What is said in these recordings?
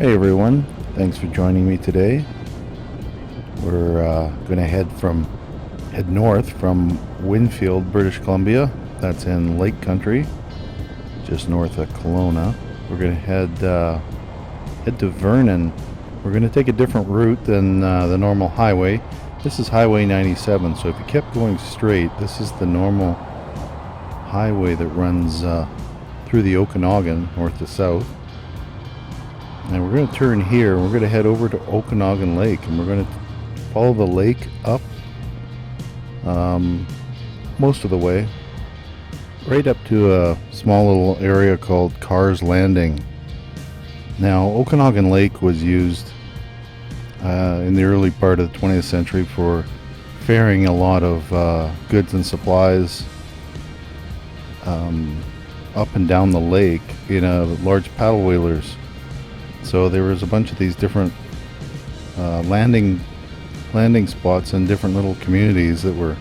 Hey everyone, thanks for joining me today. We're going to head north from Winfield, British Columbia. That's in Lake Country, just north of Kelowna. We're going to head to Vernon. We're going to take a different route than the normal highway. This is Highway 97, so if you kept going straight, this is the normal highway that runs through the Okanagan, north to south. And we're going to turn here. We're going to head over to Okanagan Lake, and we're going to follow the lake up most of the way, right up to a small little area called Carr's Landing. Now, Okanagan Lake was used in the early part of the 20th century for ferrying a lot of goods and supplies up and down the lake in large paddle whalers. So there was a bunch of these different landing spots in different little communities that were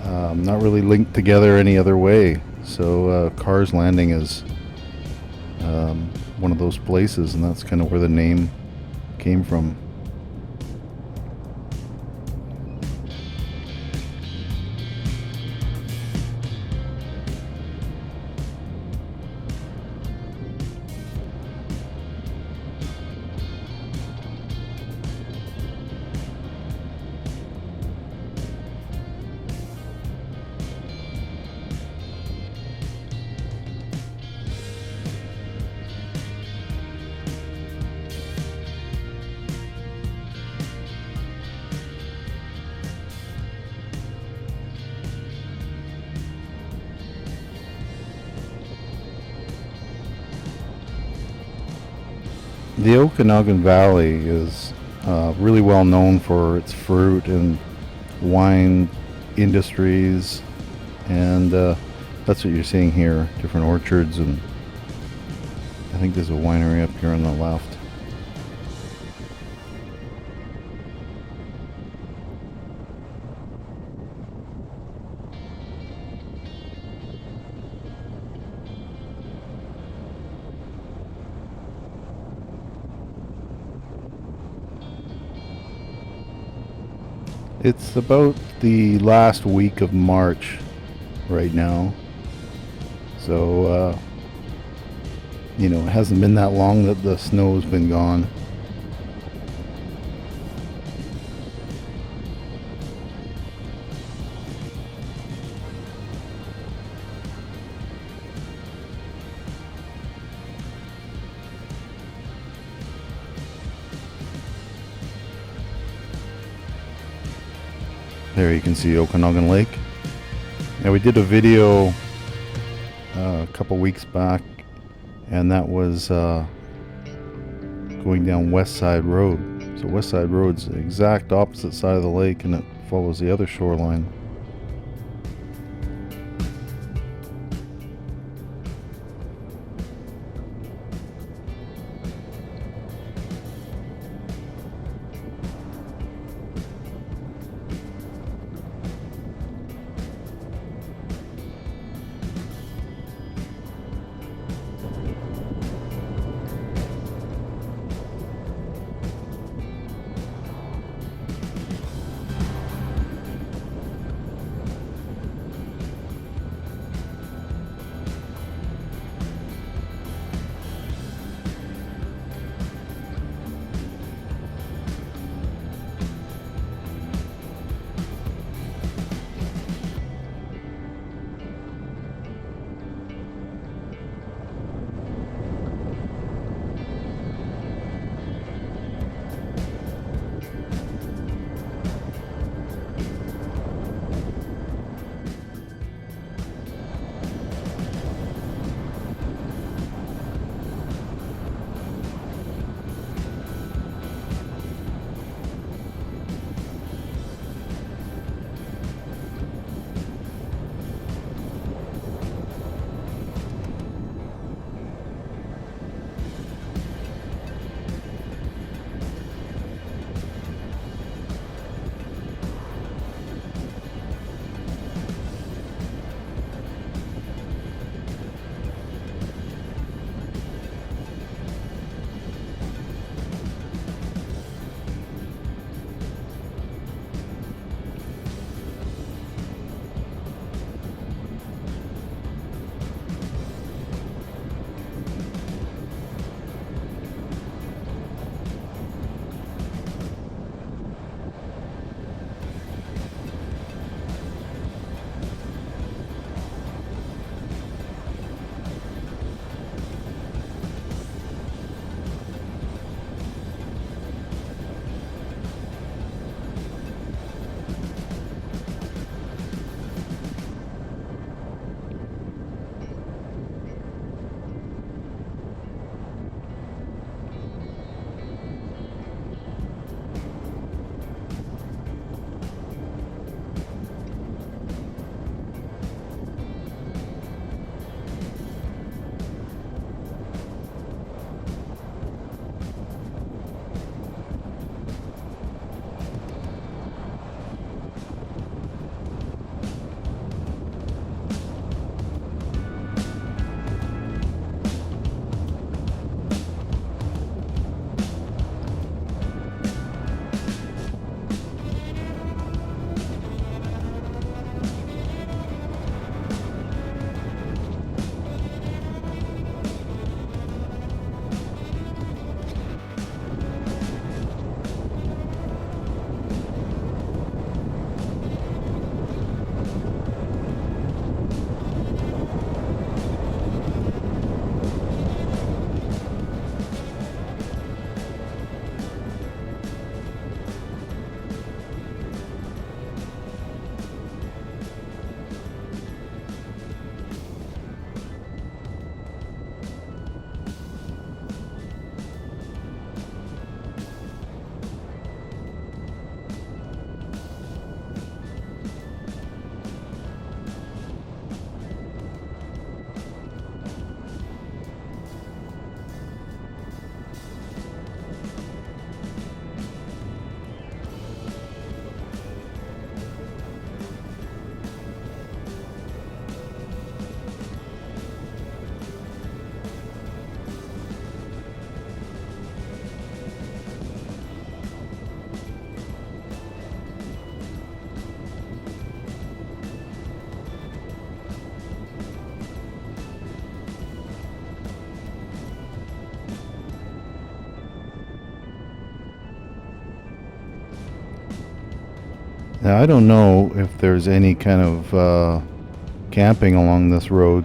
not really linked together any other way. So Carr's Landing is one of those places, and that's kind of where the name came from. The Okanagan Valley is really well known for its fruit and wine industries, and that's what you're seeing here, different orchards, and I think there's a winery up here on the left. It's about the last week of March right now, so it hasn't been that long that the snow's been gone. There you can see Okanagan Lake. Now, we did a video a couple weeks back, and that was going down West Side Road. So West Side Road's the exact opposite side of the lake, and it follows the other shoreline. Now, I don't know if there's any kind of camping along this road.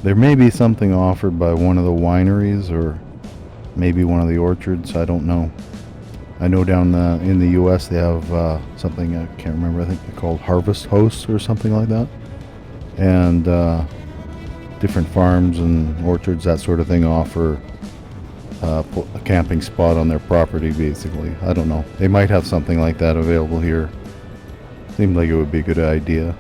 There may be something offered by one of the wineries or maybe one of the orchards. I don't know. I know down in the U.S. they have something, I can't remember, I think they're called Harvest Hosts or something like that. And different farms and orchards, that sort of thing, offer a camping spot on their property, basically. I don't know. They might have something like that available here. Seemed like it would be a good idea.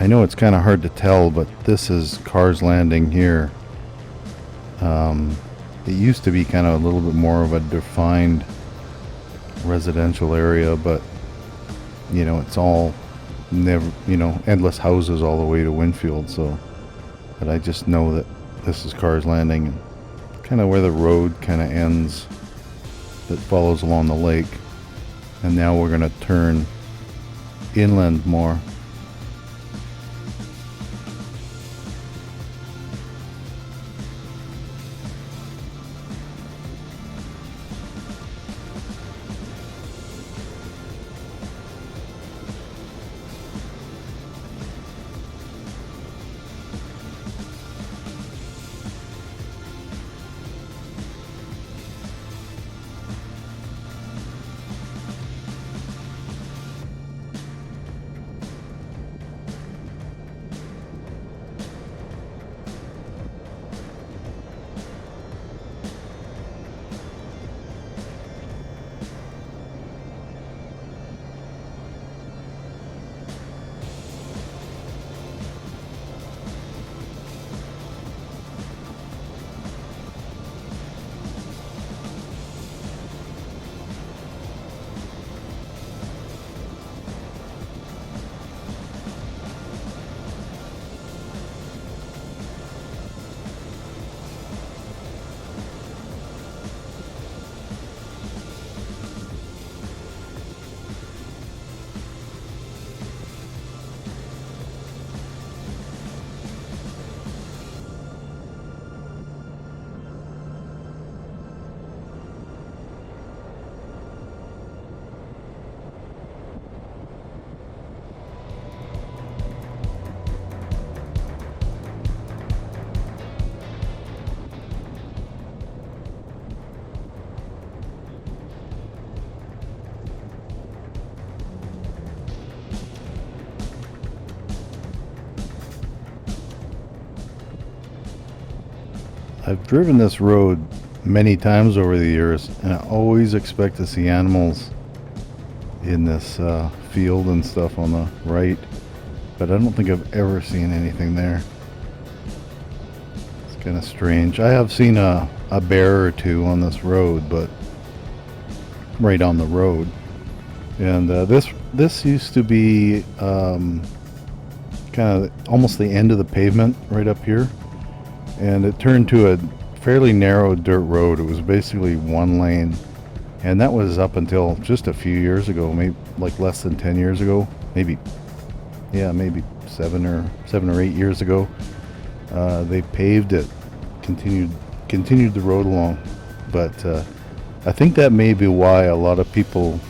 I know it's kind of hard to tell, but this is Cars Landing here. It used to be kind of a little bit more of a defined residential area, but you know, it's all endless houses all the way to Winfield. So, but I just know that this is Cars Landing, and kind of where the road kind of ends that follows along the lake. And now we're going to turn inland more. I've driven this road many times over the years, and I always expect to see animals in this field and stuff on the right, but I don't think I've ever seen anything there. It's kind of strange. I have seen a bear or two on this road, but right on the road. And this used to be kind of almost the end of the pavement right up here, and it turned to a fairly narrow dirt road. It was basically one lane, and that was up until just a few years ago, maybe like less than 10 years ago, maybe 7 or 8 years ago. They paved it, continued the road along, but I think that may be why a lot of people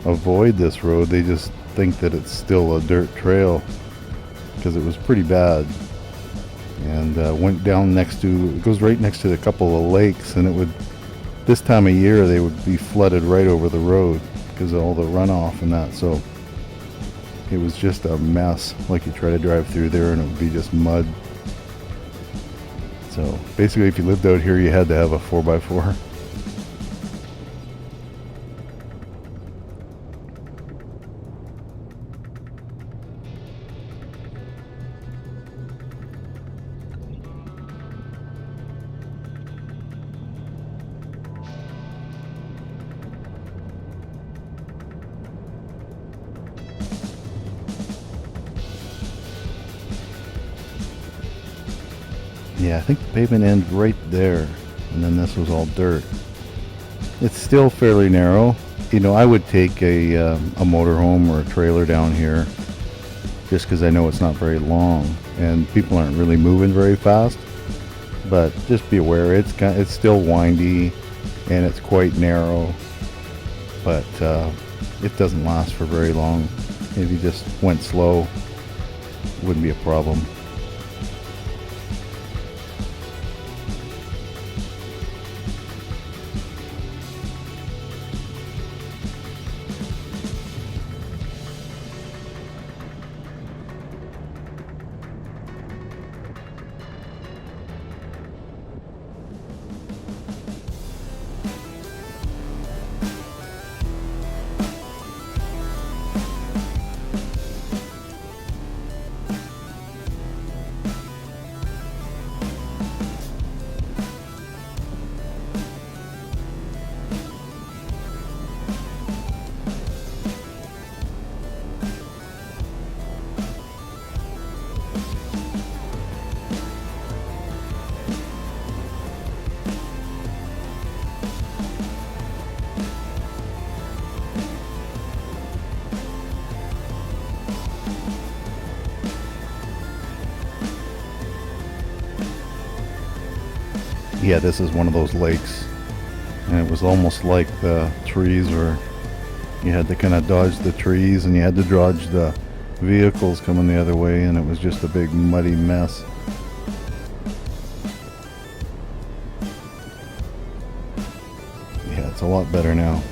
avoid this road. They just think that it's still a dirt trail, because it was pretty bad, and went down it goes right next to a couple of lakes, and it would, this time of year, they would be flooded right over the road because of all the runoff and that. So it was just a mess. Like, you try to drive through there and it would be just mud. So basically, if you lived out here, you had to have a 4x4. Yeah, I think the pavement ends right there, and then this was all dirt. It's still fairly narrow. You know, I would take a motorhome or a trailer down here, just because I know it's not very long, and people aren't really moving very fast. But just be aware, it's still windy, and it's quite narrow. But it doesn't last for very long. If you just went slow, it wouldn't be a problem. Yeah, this is one of those lakes, and it was almost like the trees were, you had to kind of dodge the trees, and you had to dodge the vehicles coming the other way, and it was just a big muddy mess. Yeah, it's a lot better now.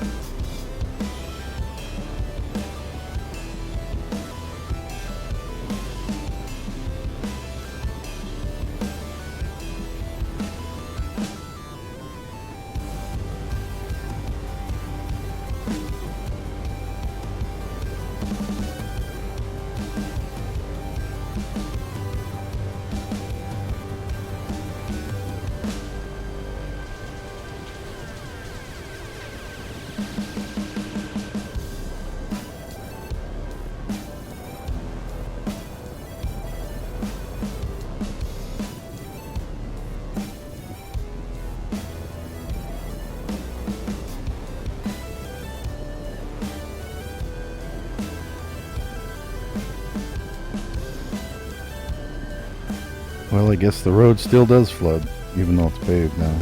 Well, I guess the road still does flood, even though it's paved now.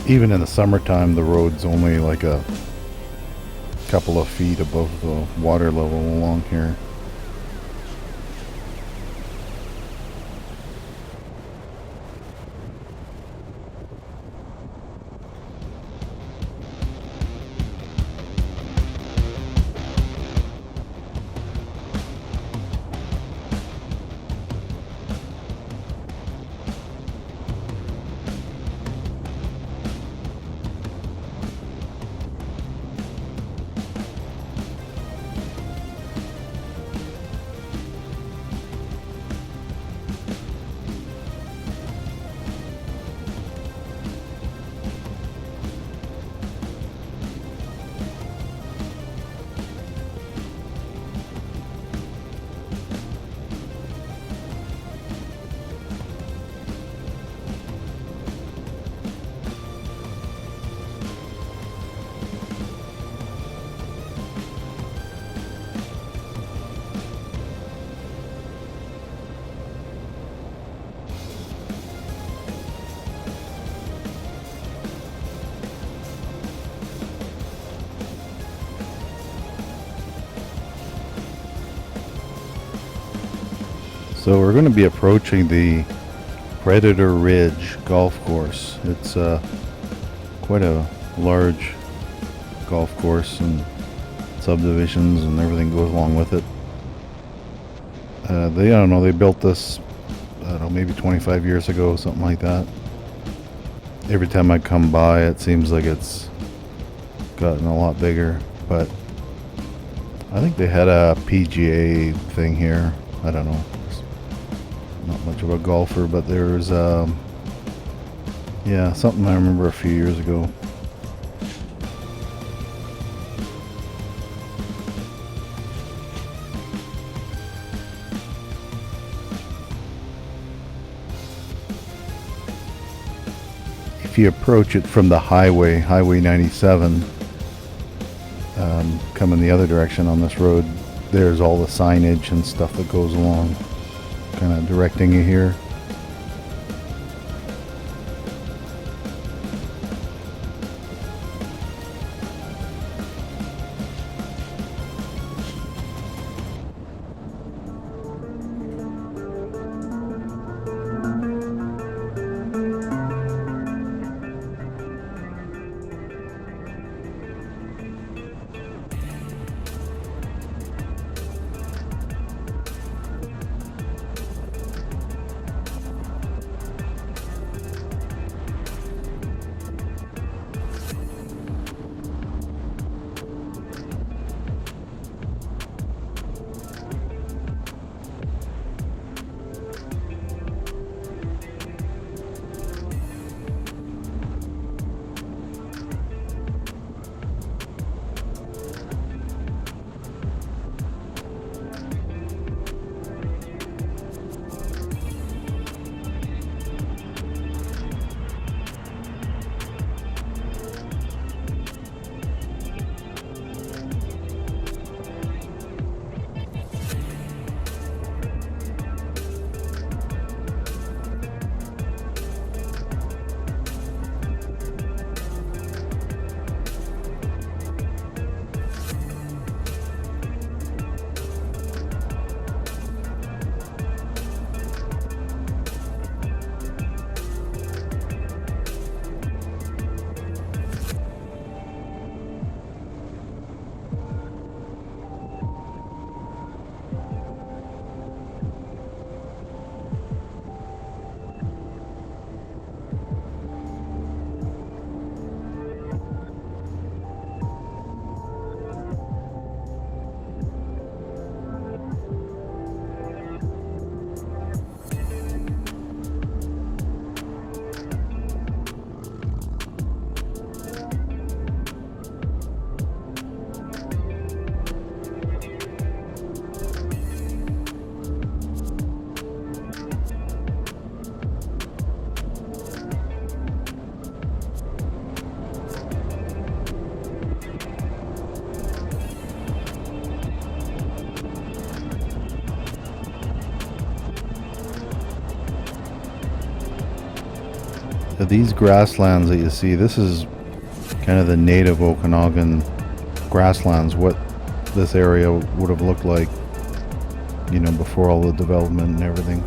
Even in the summertime, the road's only like a couple of feet above the water level along here. So we're going to be approaching the Predator Ridge golf course. It's quite a large golf course, and subdivisions and everything goes along with it. I don't know, they built this, I don't know, maybe 25 years ago, something like that. Every time I come by, it seems like it's gotten a lot bigger, but I think they had a PGA thing here. I don't know. Not much of a golfer, but there's yeah, something I remember a few years ago. If you approach it from the highway, Highway 97, coming the other direction on this road, there's all the signage and stuff that goes along, kind of directing you here. These grasslands that you see, this is kind of the native Okanagan grasslands, what this area would have looked like, you know, before all the development and everything.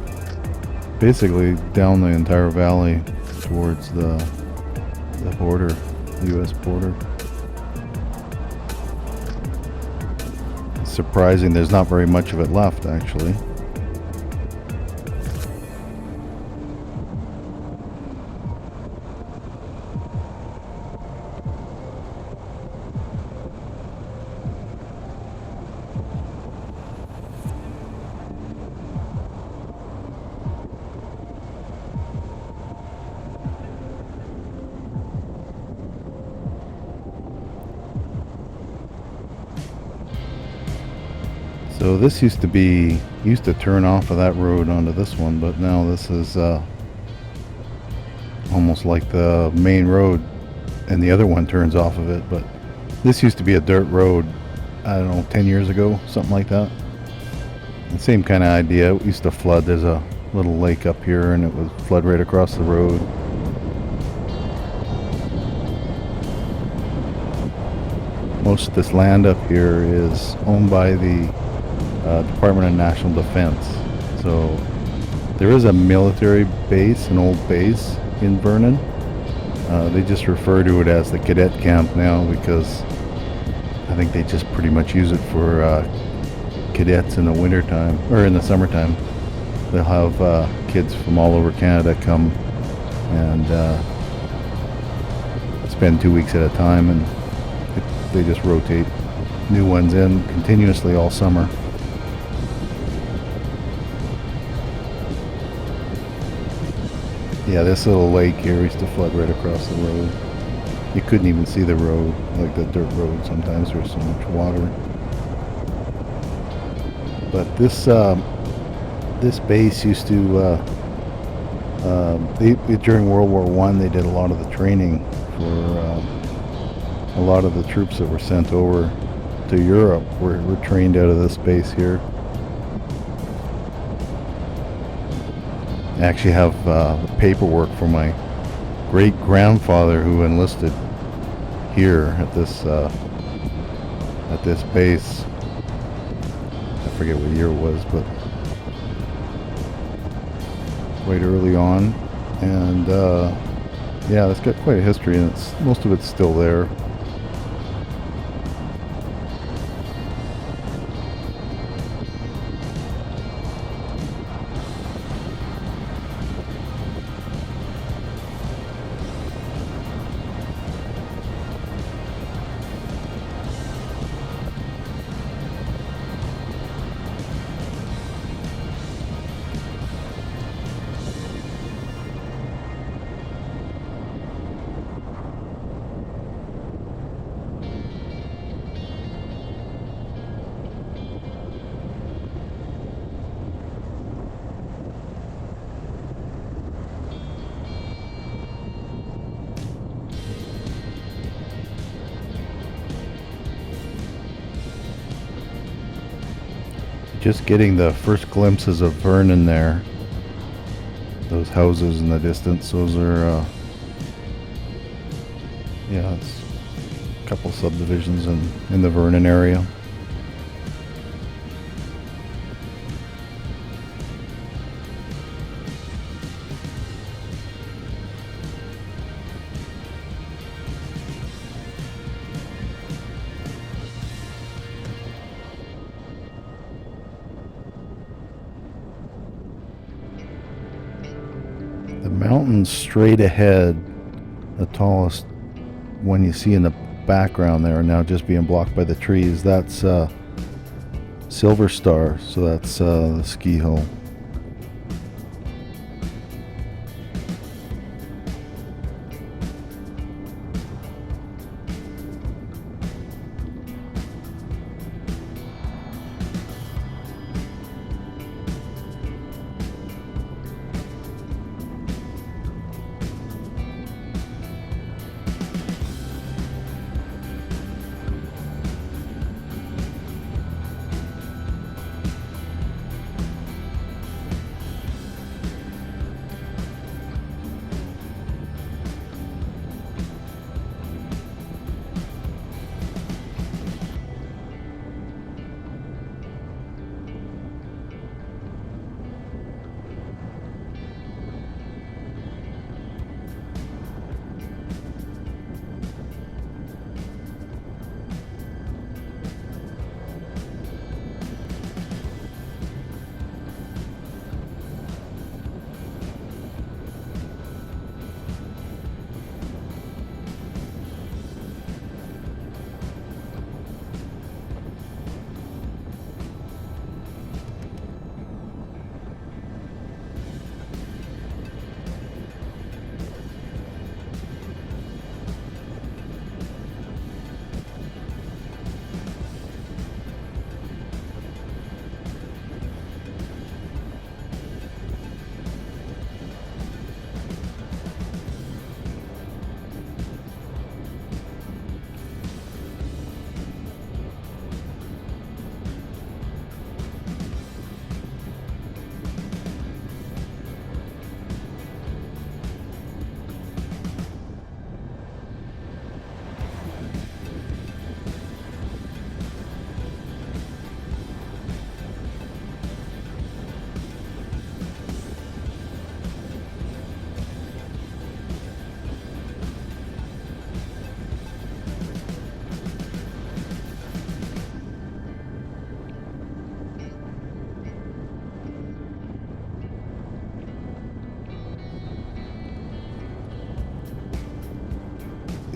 Basically down the entire valley towards the border, the US border. It's surprising there's not very much of it left, actually. So this used to turn off of that road onto this one, but now this is almost like the main road, and the other one turns off of it. But this used to be a dirt road, I don't know, 10 years ago, something like that. The same kind of idea. It used to flood. There's a little lake up here, and it would flood right across the road. Most of this land up here is owned by the Department of National Defense. So there is a military base, an old base in Vernon. They just refer to it as the Cadet camp now because I think they just pretty much use it for cadets in the wintertime, or in the summertime. They'll have kids from all over Canada come and spend 2 weeks at a time, and they just rotate new ones in continuously all summer. Yeah, this little lake here used to flood right across the road. You couldn't even see the road, like the dirt road. Sometimes there's so much water. But this base used to, during World War I, they did a lot of the training for a lot of the troops that were sent over to Europe were trained out of this base here. I actually have the paperwork for my great-grandfather who enlisted here at this base. I forget what year it was, but quite early on. And yeah, it's got quite a history, and most of it's still there. Just getting the first glimpses of Vernon there. Those houses in the distance, those are, yeah, it's a couple subdivisions in the Vernon area. The mountains straight ahead, the tallest one you see in the background there, are now just being blocked by the trees. That's Silver Star, so that's the ski hill.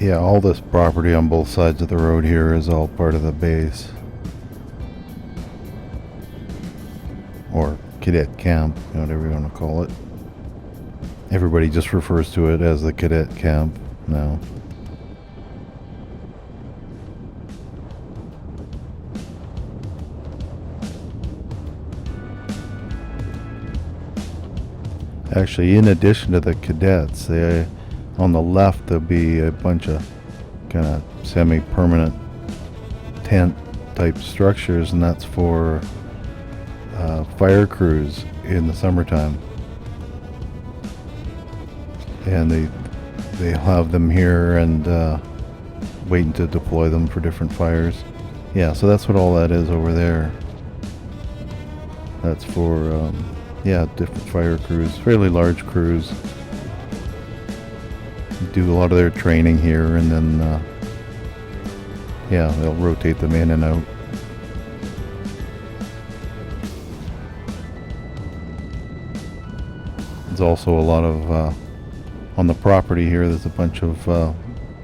Yeah, all this property on both sides of the road here is all part of the base. Or cadet camp, whatever you want to call it. Everybody just refers to it as the cadet camp now. Actually, in addition to the cadets, on the left there'll be a bunch of kind of semi-permanent tent type structures, and that's for fire crews in the summertime. And they have them here and waiting to deploy them for different fires. Yeah, so that's what all that is over there. That's for different fire crews, fairly large crews. Do a lot of their training here, and then they'll rotate them in and out. There's also a lot of on the property here. There's a bunch of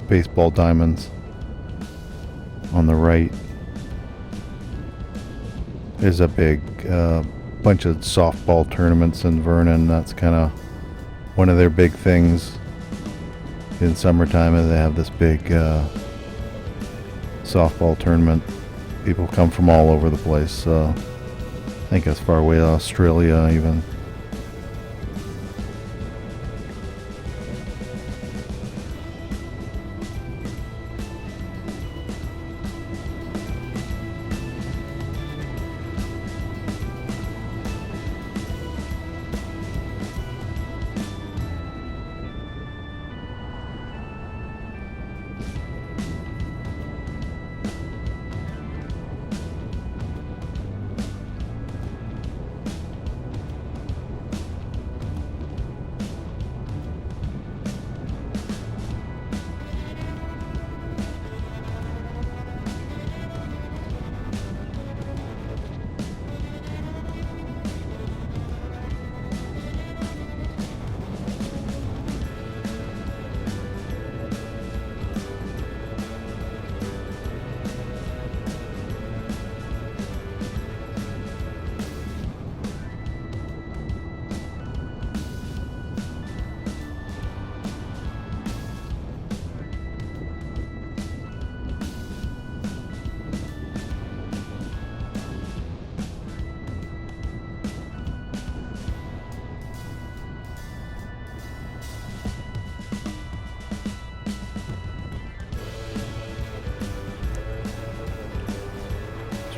baseball diamonds on the right. There's a big bunch of softball tournaments in Vernon. That's kind of one of their big things in summertime, is they have this big softball tournament. People come from all over the place. I think as far away as Australia even.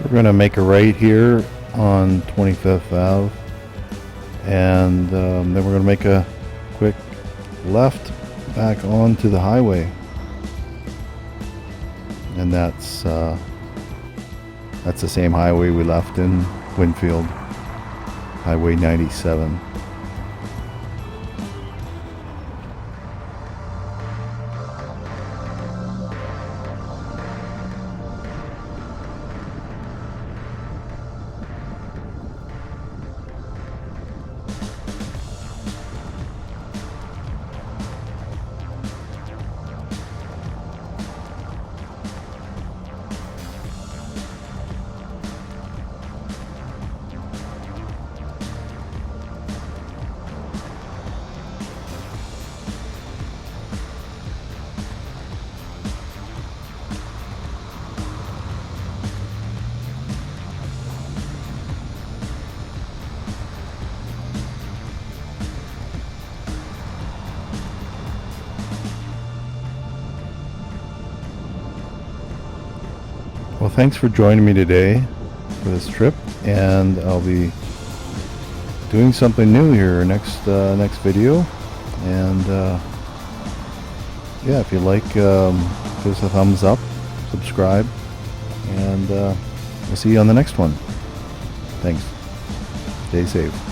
We're going to make a right here on 25th Ave, and then we're going to make a quick left back onto the highway, and that's the same highway we left in Winfield, Highway 97. Well, thanks for joining me today for this trip, and I'll be doing something new here next video. And if you like, give us a thumbs up, subscribe, and we'll see you on the next one. Thanks. Stay safe.